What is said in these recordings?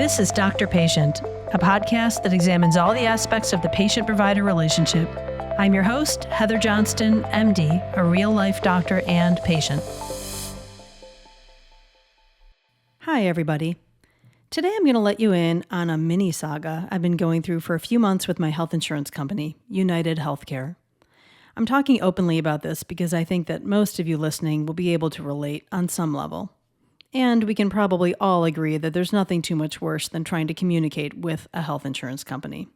This is Doctor Patient, a podcast that examines all the aspects of the patient-provider relationship. I'm your host, Heather Johnston, MD, a real-life doctor and patient. Hi, everybody. Today I'm going to let you in on a mini saga I've been going through for a few months with my health insurance company, United Healthcare. I'm talking openly about this because I think that most of you listening will be able to relate on some level. And we can probably all agree that there's nothing too much worse than trying to communicate with a health insurance company.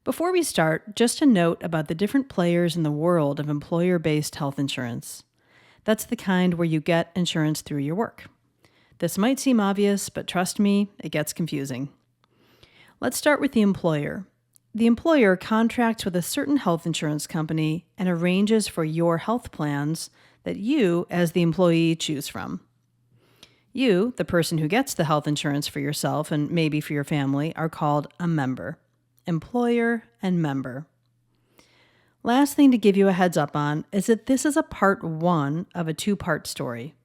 Before we start, just a note about the different players in the world of employer-based health insurance. That's the kind where you get insurance through your work. This might seem obvious, but trust me, it gets confusing. Let's start with the employer. The employer contracts with a certain health insurance company and arranges for your health plans that you, as the employee, choose from. You, the person who gets the health insurance for yourself and maybe for your family, are called a member. Employer and member. Last thing to give you a heads up on is that this is a part one of a two-part story.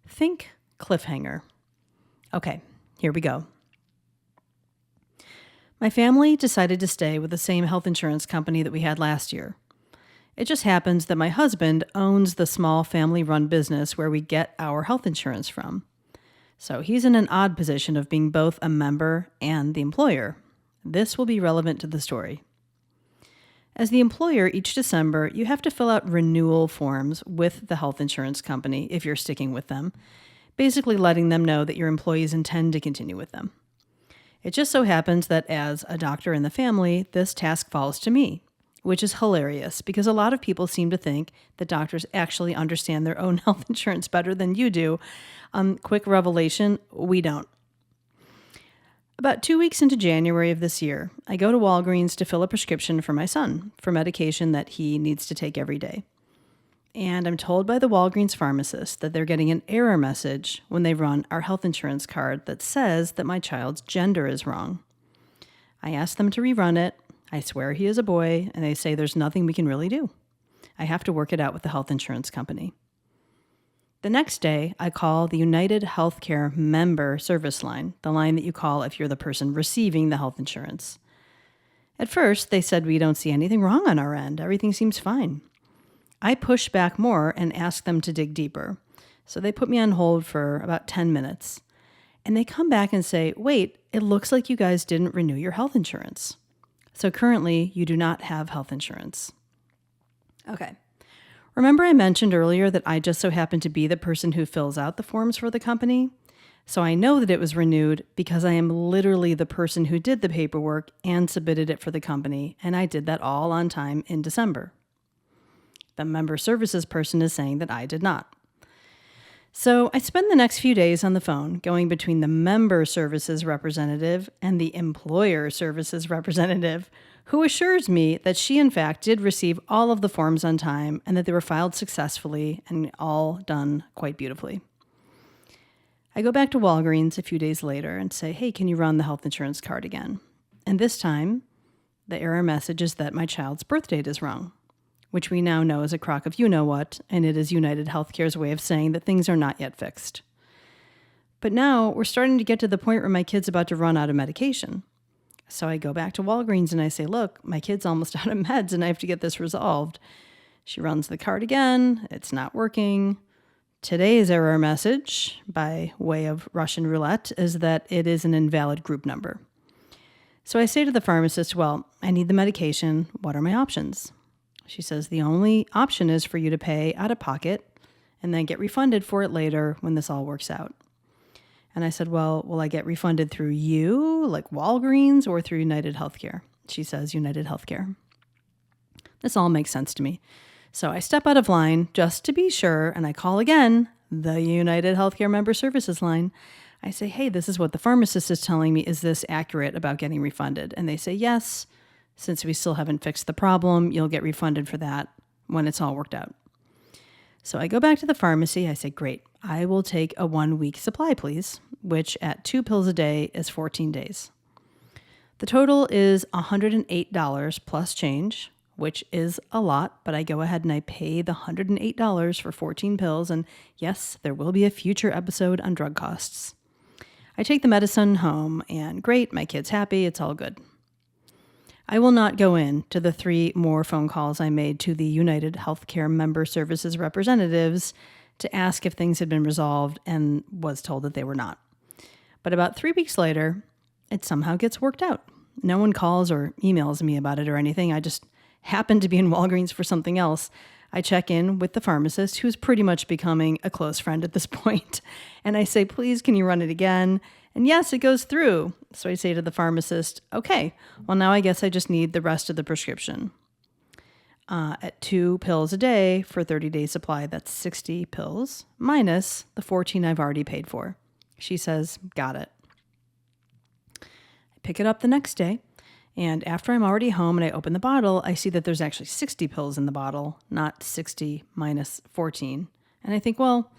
Think cliffhanger. Okay, here we go. My family decided to stay with the same health insurance company that we had last year. It just happens that my husband owns the small family-run business where we get our health insurance from. So he's in an odd position of being both a member and the employer. This will be relevant to the story. As the employer, each December, you have to fill out renewal forms with the health insurance company if you're sticking with them, basically letting them know that your employees intend to continue with them. It just so happens that as a doctor in the family, this task falls to me, which is hilarious because a lot of people seem to think that doctors actually understand their own health insurance better than you do. Quick revelation, we don't. About 2 weeks into January of this year, I go to Walgreens to fill a prescription for my son for medication that he needs to take every day. And I'm told by the Walgreens pharmacist that they're getting an error message when they run our health insurance card that says that my child's gender is wrong. I ask them to rerun it. I swear he is a boy, and they say there's nothing we can really do. I have to work it out with the health insurance company. The next day, I call the United Healthcare member service line, the line that you call if you're the person receiving the health insurance. At first, they said we don't see anything wrong on our end. Everything seems fine. I push back more and ask them to dig deeper. So they put me on hold for about 10 minutes. And they come back and say, wait, it looks like you guys didn't renew your health insurance. So currently, you do not have health insurance. Okay. Remember I mentioned earlier that I just so happen to be the person who fills out the forms for the company? So I know that it was renewed because I am literally the person who did the paperwork and submitted it for the company, and I did that all on time in December. The member services person is saying that I did not. So I spend the next few days on the phone going between the member services representative and the employer services representative, who assures me that she in fact did receive all of the forms on time and that they were filed successfully and all done quite beautifully. I go back to Walgreens a few days later and say, hey, can you run the health insurance card again? And this time, the error message is that my child's birth date is wrong, which we now know is a crock of you-know-what, and it is United Healthcare's way of saying that things are not yet fixed. But now we're starting to get to the point where my kid's about to run out of medication. So I go back to Walgreens and I say, look, my kid's almost out of meds and I have to get this resolved. She runs the card again. It's not working. Today's error message, by way of Russian roulette, is that it is an invalid group number. So I say to the pharmacist, well, I need the medication. What are my options? She says the only option is for you to pay out of pocket and then get refunded for it later when this all works out. And I said, well, will I get refunded through you, like Walgreens, or through United Healthcare? She says United Healthcare. This all makes sense to me. So I step out of line just to be sure, and I call again the United Healthcare member services line. I say, hey, this is what the pharmacist is telling me. Is this accurate about getting refunded? And they say, yes. Since we still haven't fixed the problem, you'll get refunded for that when it's all worked out. So I go back to the pharmacy. I say, great, I will take a 1-week supply, please, which at 2 pills a day is 14 days. The total is $108 plus change, which is a lot, but I go ahead and I pay the $108 for 14 pills. And yes, there will be a future episode on drug costs. I take the medicine home, and great, my kid's happy, it's all good. I will not go into the 3 more phone calls I made to the United Healthcare Member Services representatives to ask if things had been resolved and was told that they were not. But about 3 weeks later, it somehow gets worked out. No one calls or emails me about it or anything. I just happen to be in Walgreens for something else. I check in with the pharmacist, who's pretty much becoming a close friend at this point, and I say, please, can you run it again? And yes, it goes through. So I say to the pharmacist, okay, well, now I guess I just need the rest of the prescription. At 2 pills a day for 30-day supply, that's 60 pills, minus the 14 I've already paid for. She says, got it. I pick it up the next day, and after I'm already home and I open the bottle, I see that there's actually 60 pills in the bottle, not 60 minus 14. And I think, well,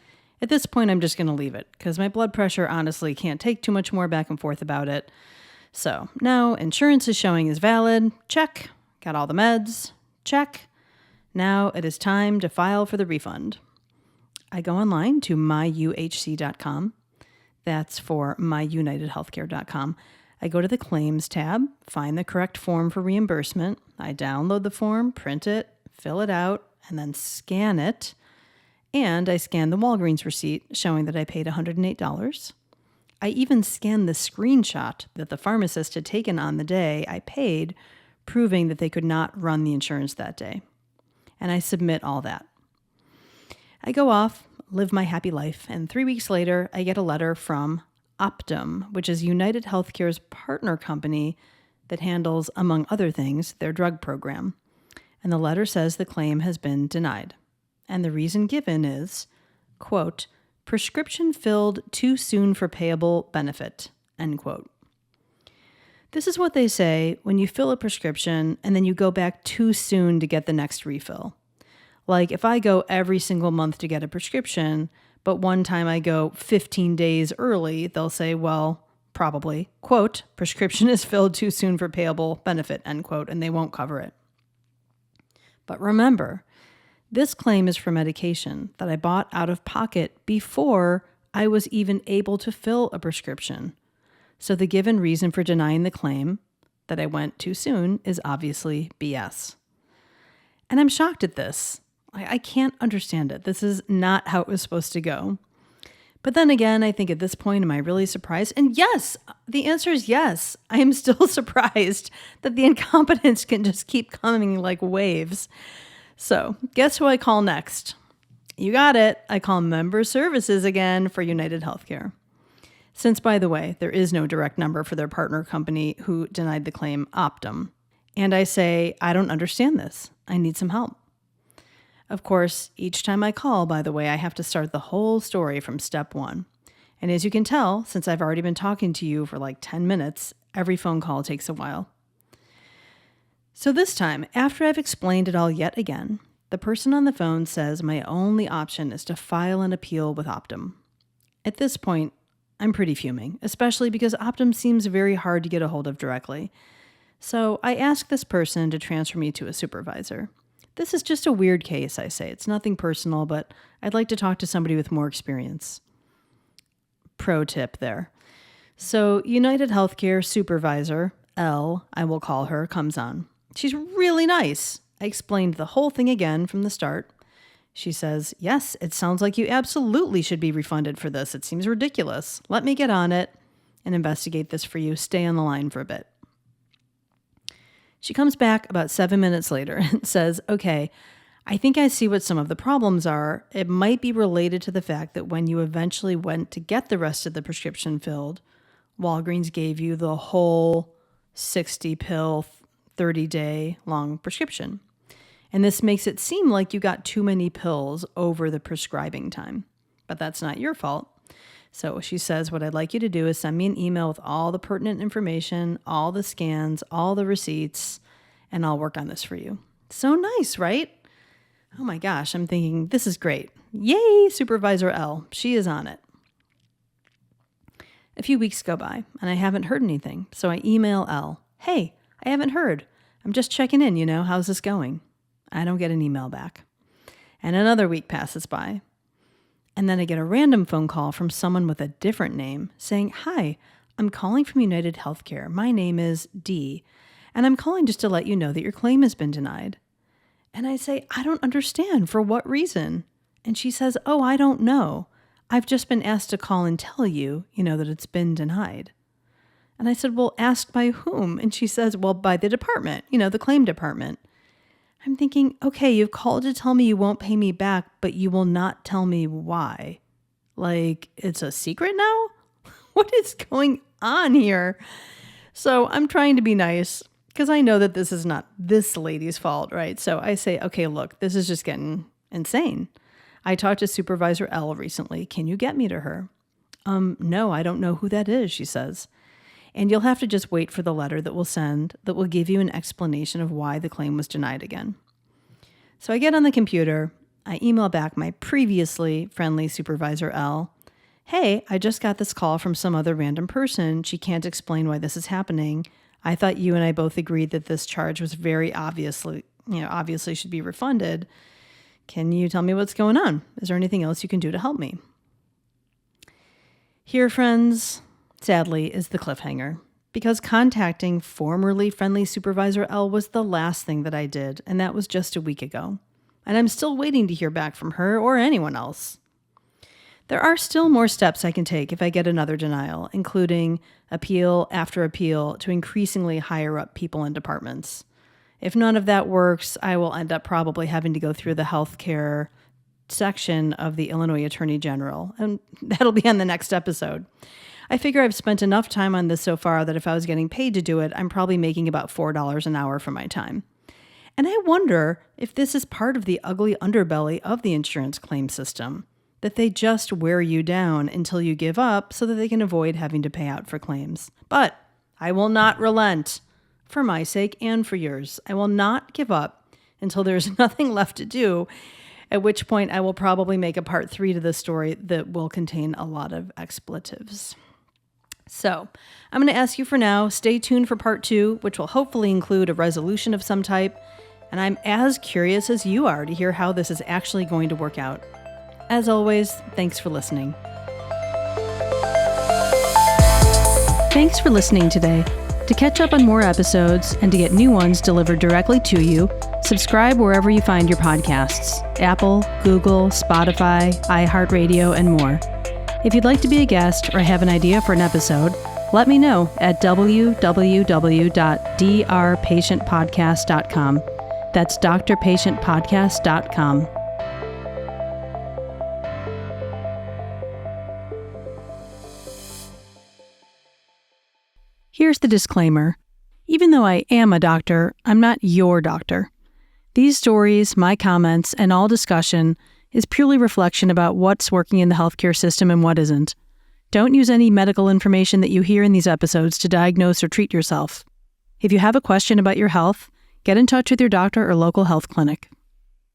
at this point, I'm just going to leave it because my blood pressure honestly can't take too much more back and forth about it. So now insurance is showing is valid. Check. Got all the meds. Check. Now it is time to file for the refund. I go online to myuhc.com. That's for myunitedhealthcare.com. I go to the claims tab, find the correct form for reimbursement. I download the form, print it, fill it out, and then scan it. And I scanned the Walgreens receipt showing that I paid $108. I even scanned the screenshot that the pharmacist had taken on the day I paid, proving that they could not run the insurance that day. And I submit all that. I go off, live my happy life, and 3 weeks later, I get a letter from Optum, which is United Healthcare's partner company that handles, among other things, their drug program. And the letter says the claim has been denied. And the reason given is, quote, prescription filled too soon for payable benefit, end quote. This is what they say when you fill a prescription and then you go back too soon to get the next refill. Like if I go every single month to get a prescription, but one time I go 15 days early, they'll say, well, probably, quote, prescription is filled too soon for payable benefit, end quote, and they won't cover it. But remember, this claim is for medication that I bought out of pocket before I was even able to fill a prescription. So the given reason for denying the claim, that I went too soon, is obviously BS. And I'm shocked at this. I can't understand it. This is not how it was supposed to go. But then again, I think at this point, am I really surprised? And yes, the answer is yes. I am still surprised that the incompetence can just keep coming like waves. So guess who I call next? You got it. I call Member Services again for United Healthcare. Since, by the way, there is no direct number for their partner company who denied the claim, Optum. And I say, I don't understand this. I need some help. Of course, each time I call, by the way, I have to start the whole story from step 1. And as you can tell, since I've already been talking to you for like 10 minutes, every phone call takes a while. So this time, after I've explained it all yet again, the person on the phone says my only option is to file an appeal with Optum. At this point, I'm pretty fuming, especially because Optum seems very hard to get a hold of directly. So I ask this person to transfer me to a supervisor. This is just a weird case, I say. It's nothing personal, but I'd like to talk to somebody with more experience. Pro tip there. So United Healthcare supervisor, Elle, I will call her, comes on. She's really nice. I explained the whole thing again from the start. She says, yes, it sounds like you absolutely should be refunded for this. It seems ridiculous. Let me get on it and investigate this for you. Stay on the line for a bit. She comes back about 7 minutes later and says, okay, I think I see what some of the problems are. It might be related to the fact that when you eventually went to get the rest of the prescription filled, Walgreens gave you the whole 60-pill, 30-day long prescription. And this makes it seem like you got too many pills over the prescribing time. But that's not your fault. So she says, what I'd like you to do is send me an email with all the pertinent information, all the scans, all the receipts, and I'll work on this for you. So nice, right? Oh my gosh, I'm thinking, this is great. Yay, Supervisor Elle. She is on it. A few weeks go by, and I haven't heard anything. So I email Elle. Hey, I haven't heard. I'm just checking in, how's this going? I don't get an email back. And another week passes by. And then I get a random phone call from someone with a different name saying, "Hi, I'm calling from United Healthcare. My name is D, and I'm calling just to let you know that your claim has been denied." And I say, "I don't understand. For what reason?" And she says, "Oh, I don't know. I've just been asked to call and tell you, that it's been denied." And I said, "Well, asked by whom?" And she says, "Well, by the department, the claim department." I'm thinking, okay, you've called to tell me you won't pay me back, but you will not tell me why. Like, it's a secret now? What is going on here? So I'm trying to be nice because I know that this is not this lady's fault, right? So I say, okay, look, this is just getting insane. I talked to Supervisor L recently. Can you get me to her? No, I don't know who that is, she says. And you'll have to just wait for the letter that we'll send that will give you an explanation of why the claim was denied again. So I get on the computer, I email back my previously friendly Supervisor L. "Hey, I just got this call from some other random person. She can't explain why this is happening. I thought you and I both agreed that this charge was very obviously should be refunded. Can you tell me what's going on? Is there anything else you can do to help me?" Here, friends, sadly, is the cliffhanger, because contacting formerly friendly Supervisor L was the last thing that I did, and that was just a week ago. And I'm still waiting to hear back from her or anyone else. There are still more steps I can take if I get another denial, including appeal after appeal to increasingly higher up people in departments. If none of that works, I will end up probably having to go through the healthcare section of the Illinois Attorney General, and that'll be on the next episode. I figure I've spent enough time on this so far that if I was getting paid to do it, I'm probably making about $4 an hour for my time. And I wonder if this is part of the ugly underbelly of the insurance claim system, that they just wear you down until you give up so that they can avoid having to pay out for claims. But I will not relent, for my sake and for yours. I will not give up until there's nothing left to do, at which point I will probably make a part 3 to this story that will contain a lot of expletives. So I'm going to ask you for now, stay tuned for part 2, which will hopefully include a resolution of some type. And I'm as curious as you are to hear how this is actually going to work out. As always, thanks for listening. Thanks for listening today. To catch up on more episodes and to get new ones delivered directly to you, subscribe wherever you find your podcasts: Apple, Google, Spotify, iHeartRadio, and more. If you'd like to be a guest or have an idea for an episode, let me know at www.drpatientpodcast.com. That's drpatientpodcast.com. Here's the disclaimer. Even though I am a doctor, I'm not your doctor. These stories, my comments, and all discussion is purely reflection about what's working in the healthcare system and what isn't. Don't use any medical information that you hear in these episodes to diagnose or treat yourself. If you have a question about your health, get in touch with your doctor or local health clinic.